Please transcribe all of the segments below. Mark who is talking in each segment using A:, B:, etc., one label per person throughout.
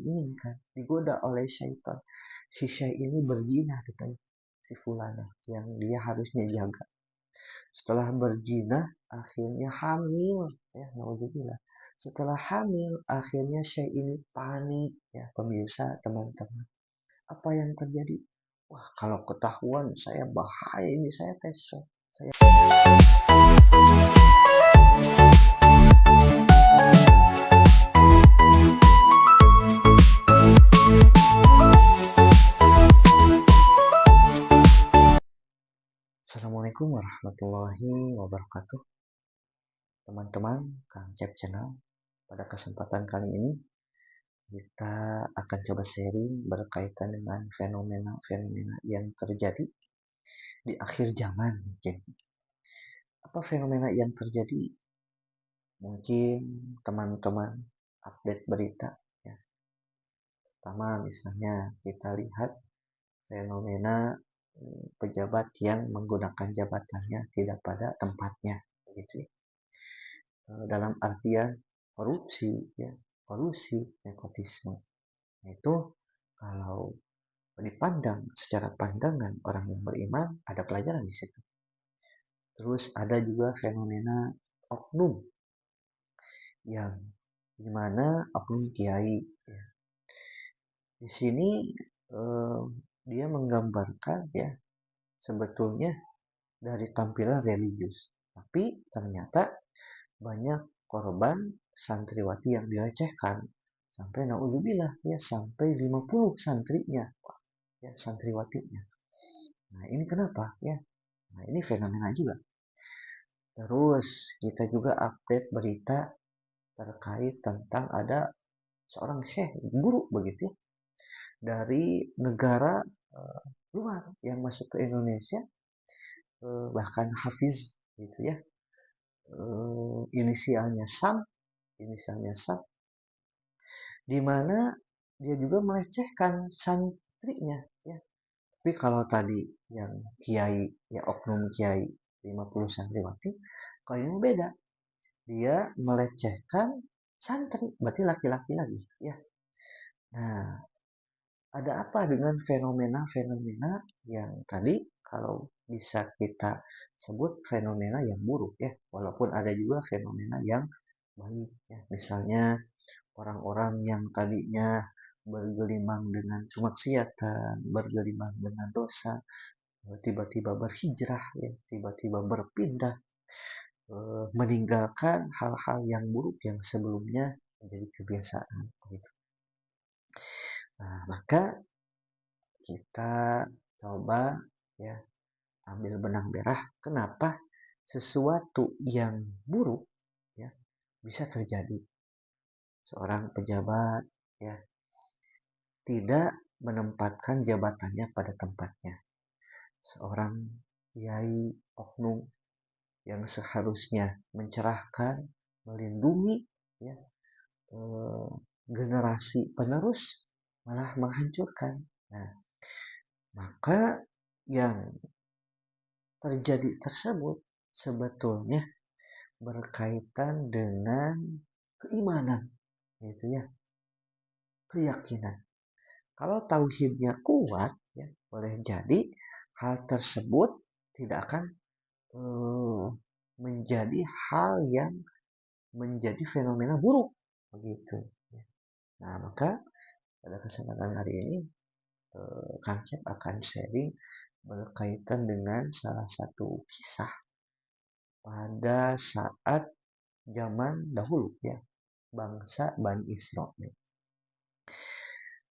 A: ini kan digoda oleh syaitan. Si syai ini berzina dengan si fulana yang dia harusnya jaga. Setelah berzina akhirnya hamil, ya naudzubillah. Setelah hamil akhirnya syai ini panik, ya pemirsa teman-teman. Apa yang terjadi? Wah, kalau ketahuan saya bahaya ini, saya tesok. Assalamualaikum warahmatullahi wabarakatuh. Teman-teman, Kang Cep Channel. Pada kesempatan kali ini kita akan coba sharing berkaitan dengan fenomena-fenomena yang terjadi di akhir zaman mungkin. Apa fenomena yang terjadi? Mungkin teman-teman update berita ya. Pertama misalnya kita lihat fenomena pejabat yang menggunakan jabatannya tidak pada tempatnya begitu ya. Dalam artian korupsi ya, kolusi, nepotisme. Itu kalau dipandang secara pandangan orang yang beriman ada pelajaran di situ. Terus ada juga fenomena oknum yang dimana oknum kiai ya. Di sini dia menggambarkan ya sebetulnya dari tampilan religius, tapi ternyata banyak korban santriwati yang dilecehkan sampai naudzubillah ya sampai 50 santrinya ya santriwatinya. Nah, ini kenapa ya? Nah, ini fenomena juga. Terus kita juga update berita terkait tentang ada seorang syekh guru begitu ya, dari negara luar yang masuk ke Indonesia, bahkan hafiz gitu ya, inisialnya Sam, di mana dia juga melecehkan santrinya ya. Tapi kalau tadi yang kiai ya oknum kiai 50 santriwati, kalau ini beda. Dia melecehkan santri, berarti laki-laki lagi ya. Nah, ada apa dengan fenomena-fenomena yang tadi kalau bisa kita sebut fenomena yang buruk ya, walaupun ada juga fenomena yang baik ya. Misalnya orang-orang yang tadinya bergelimang dengan kemaksiatan, bergelimang dengan dosa, tiba-tiba berhijrah ya, tiba-tiba berpindah, meninggalkan hal-hal yang buruk yang sebelumnya menjadi kebiasaan gitu. Nah, maka kita coba ya ambil benang merah kenapa sesuatu yang buruk ya bisa terjadi. Seorang pejabat ya tidak menempatkan jabatannya pada tempatnya. Seorang kiai oknum yang seharusnya mencerahkan, melindungi ya, generasi penerus malah menghancurkan. Nah, maka yang terjadi tersebut sebetulnya berkaitan dengan keimanan, gitu ya, keyakinan. Kalau tauhidnya kuat, ya, boleh jadi hal tersebut tidak akan menjadi hal yang menjadi fenomena buruk, begitu. Nah, maka pada kesempatan hari ini Kang Cep akan sharing berkaitan dengan salah satu kisah pada saat zaman dahulu ya, bangsa Bani Israel.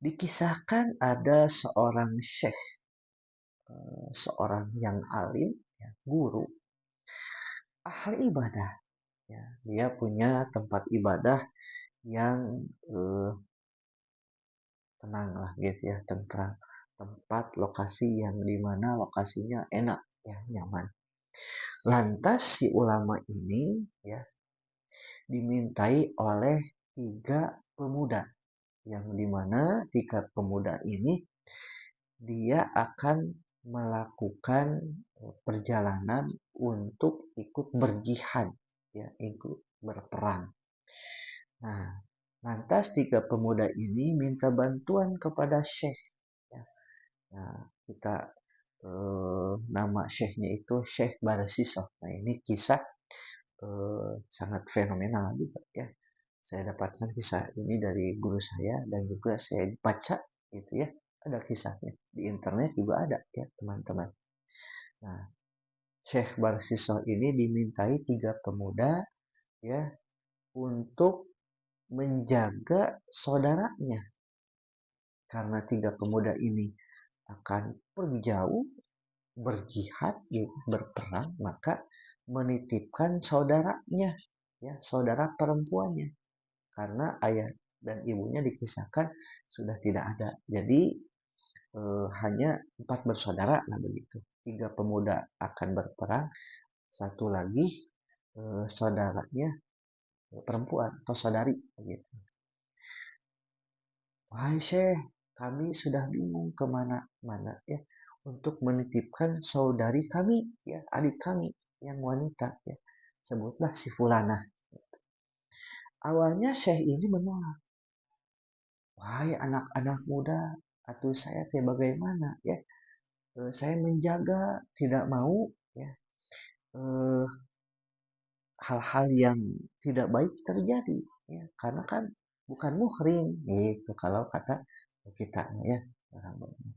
A: Dikisahkan ada seorang syekh, seorang yang alim, ya, guru, ahli ibadah. Ya, dia punya tempat ibadah yang tenang lah gitu ya, tentram, tempat lokasi yang dimana lokasinya enak ya, nyaman. Lantas si ulama ini ya dimintai oleh 3 pemuda yang dimana 3 pemuda ini dia akan melakukan perjalanan untuk ikut berjihad ya, ikut berperang. Nah, Lantas tiga pemuda ini minta bantuan kepada Syekh. Ya. Nah, kita nama Syekhnya itu Syekh Barsisoh. Nah, ini kisah sangat fenomenal juga ya. Saya dapatkan kisah ini dari guru saya dan juga saya baca gitu ya. Ada kisahnya di internet juga ada ya teman-teman. Nah, Syekh Barsisoh ini dimintai tiga pemuda ya untuk menjaga saudaranya karena tiga pemuda ini akan pergi jauh berjihad gitu, berperang, maka menitipkan saudaranya ya saudara perempuannya karena ayah dan ibunya dikisahkan sudah tidak ada. Jadi hanya 4 bersaudara lah begitu. Tiga pemuda akan berperang, satu lagi saudaranya perempuan atau saudari begitu. Wahai Syekh, kami sudah bingung kemana-mana ya untuk menitipkan saudari kami ya adik kami yang wanita ya sebutlah si Fulanah. Awalnya Syekh ini menolak. Wahai anak-anak muda, atuh saya teh bagaimana ya? Saya menjaga tidak mau ya eh, hal-hal yang tidak baik terjadi ya karena kan bukan muhrim gitu kalau kata kita ya orang Bugis.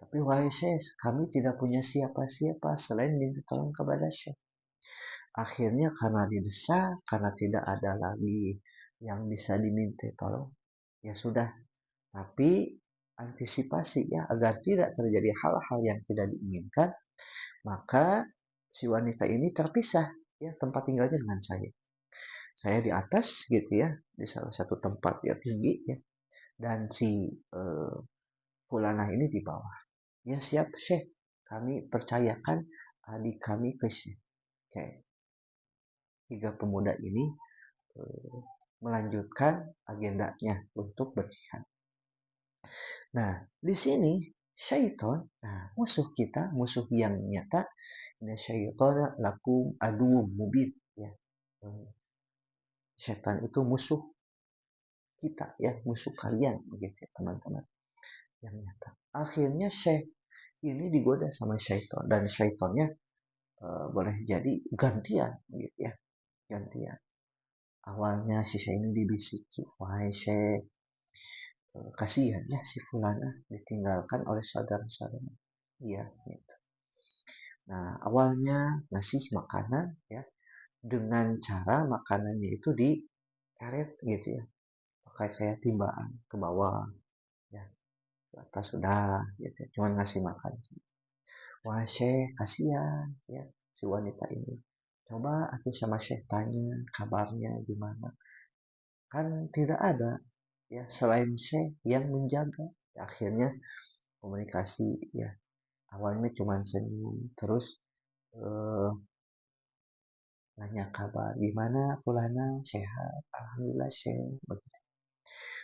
A: Tapi wahai Syekh, kami tidak punya siapa-siapa selain minta tolong kepada Syekh. Akhirnya karena didesak, karena tidak ada lagi yang bisa diminta tolong, ya sudah. Tapi antisipasi ya agar tidak terjadi hal-hal yang tidak diinginkan, maka si wanita ini terpisah ya tempat tinggalnya dengan saya. Saya di atas gitu ya, di salah satu tempat yang tinggi ya, dan si Fulanah ini di bawah. Ya siap Syekh, kami percayakan adik kami ke Syekh. Oke, tiga pemuda ini eh, melanjutkan agendanya untuk berjihad. Nah, di sini syaitan, nah musuh kita, musuh yang nyata, ini syaitan lakum adu mubin ya. Setan itu musuh kita ya, musuh kalian begitu ya, teman-teman yang nyata. Akhirnya Syekh ini digoda sama syaitan dan syaitannya boleh jadi gantian gitu ya, gantian. Awalnya si Syekh ini dibisiki, wahai Syekh, kasihan ya si Fulana ditinggalkan oleh saudara-saudara. Iya, gitu. Nah, awalnya ngasih makanan ya dengan cara makanannya itu dieret gitu ya, pakai kayak timbaan ke bawah ya, ke atas sudah gitu. Cuma ngasih makan. Wah, Syekh, kasihan ya si wanita ini. Coba aku sama Syekh tanya kabarnya gimana. Kan tidak ada ya selain Syekh yang menjaga. Akhirnya komunikasi ya awalnya cuma senyum terus eh, nanya kabar gimana Fulana sehat alhamdulillah Syekh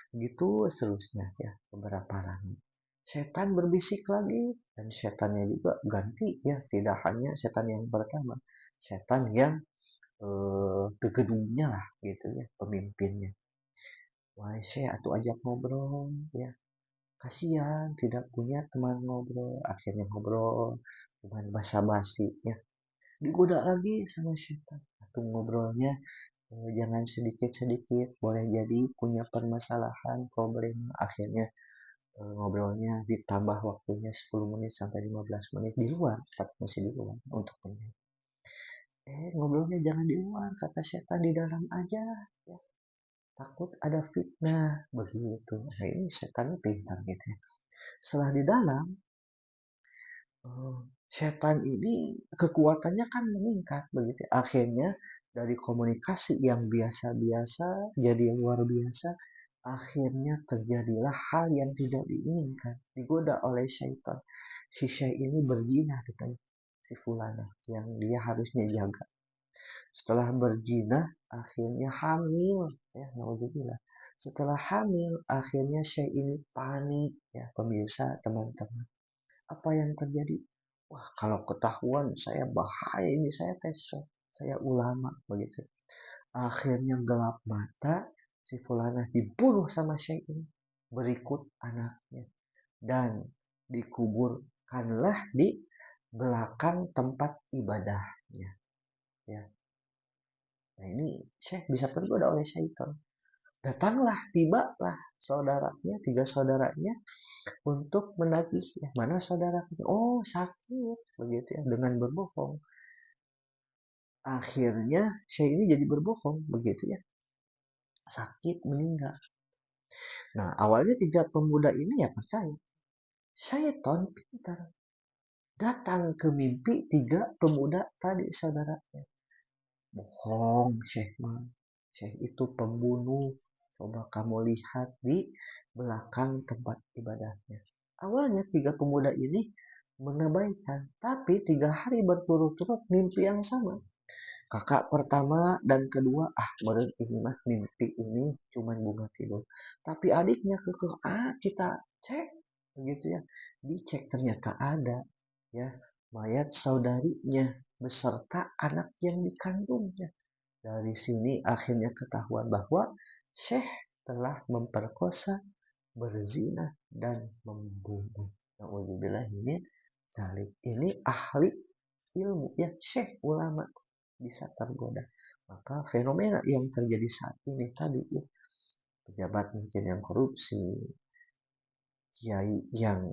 A: begitu seterusnya ya beberapa lama setan berbisik lagi dan setannya juga ganti ya tidak hanya setan yang pertama setan yang kegedungnya lah gitu ya pemimpinnya wah Syekh atau ajak ngobrol ya kasihan tidak punya teman ngobrol akhirnya ngobrol dengan basa-basi ya digoda lagi sama setan atau ngobrolnya jangan sedikit-sedikit boleh jadi punya permasalahan problem akhirnya ngobrolnya ditambah waktunya 10 menit sampai 15 menit di luar tetap masih di luar untuk menit ngobrolnya jangan di luar kata setan di dalam aja ya takut ada fitnah begitu nah ini setannya pintar gitu ya setelah di dalam setan ini kekuatannya kan meningkat begitu. Akhirnya dari komunikasi yang biasa-biasa jadi luar biasa. Akhirnya terjadilah hal yang tidak diinginkan. Digoda oleh syaitan. Si syaitan ini berzina katanya. Si Fulana yang dia harusnya jaga. Setelah berzina akhirnya hamil. Ya, naudzubillah. Setelah hamil akhirnya syaitan ini panik ya pemirsa teman-teman apa yang terjadi? Wah, kalau ketahuan saya bahaya ini saya pesok, saya ulama begitu. Akhirnya gelap mata, si fulanah dibunuh sama syekh ini, berikut anaknya, dan dikuburkanlah di belakang tempat ibadahnya. Ya. Nah ini syekh bisa tergoda oleh syaitan. Datanglah, tibalah saudaranya, tiga saudaranya untuk menagih. Ya, mana saudaranya? Oh sakit, begitu ya, dengan berbohong. Akhirnya syekh ini jadi berbohong, begitu ya, sakit meninggal. Nah awalnya tiga pemuda ini ya percaya. Syaitan pintar. Datang ke mimpi tiga pemuda tadi saudaranya. Bohong, Syekh mah. Syekh itu pembunuh. Coba kamu lihat di belakang tempat ibadahnya. Awalnya tiga pemuda ini mengabaikan, tapi 3 hari berturut-turut mimpi yang sama. Kakak pertama dan kedua, meren ini mah mimpi ini cuma bunga tidur. Tapi adiknya kekeh, kita cek, begitu ya. Dicek ternyata ada, ya, mayat saudarinya beserta anak yang dikandungnya. Dari sini akhirnya ketahuan bahwa Syekh telah memperkosa, berzina, dan membunuh. Nauzubillah ini zalik. Ini ahli ilmu, ya, Syekh ulama bisa tergoda. Maka fenomena yang terjadi saat ini tadi, ya, pejabat mungkin yang korupsi, kiai yang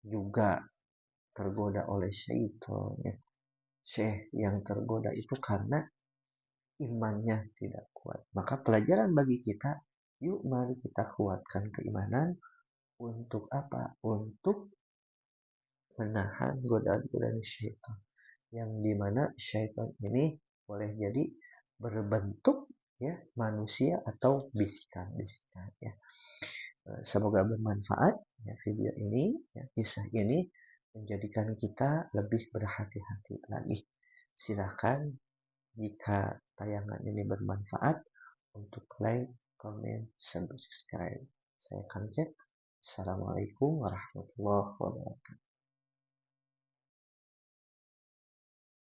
A: juga tergoda oleh syaitan, ya. Syekh yang tergoda itu karena imannya tidak kuat. Maka pelajaran bagi kita, yuk mari kita kuatkan keimanan untuk apa? Untuk menahan godaan-godaan syaitan. Yang dimana syaitan ini boleh jadi berbentuk, ya, manusia atau bisikan-bisikan, ya. Semoga bermanfaat, ya, video ini, ya, kisah ini menjadikan kita lebih berhati-hati lagi. Silakan jika tayangan ini bermanfaat untuk like, comment, subscribe. Saya Kang Jack. Assalamualaikum warahmatullahi wabarakatuh.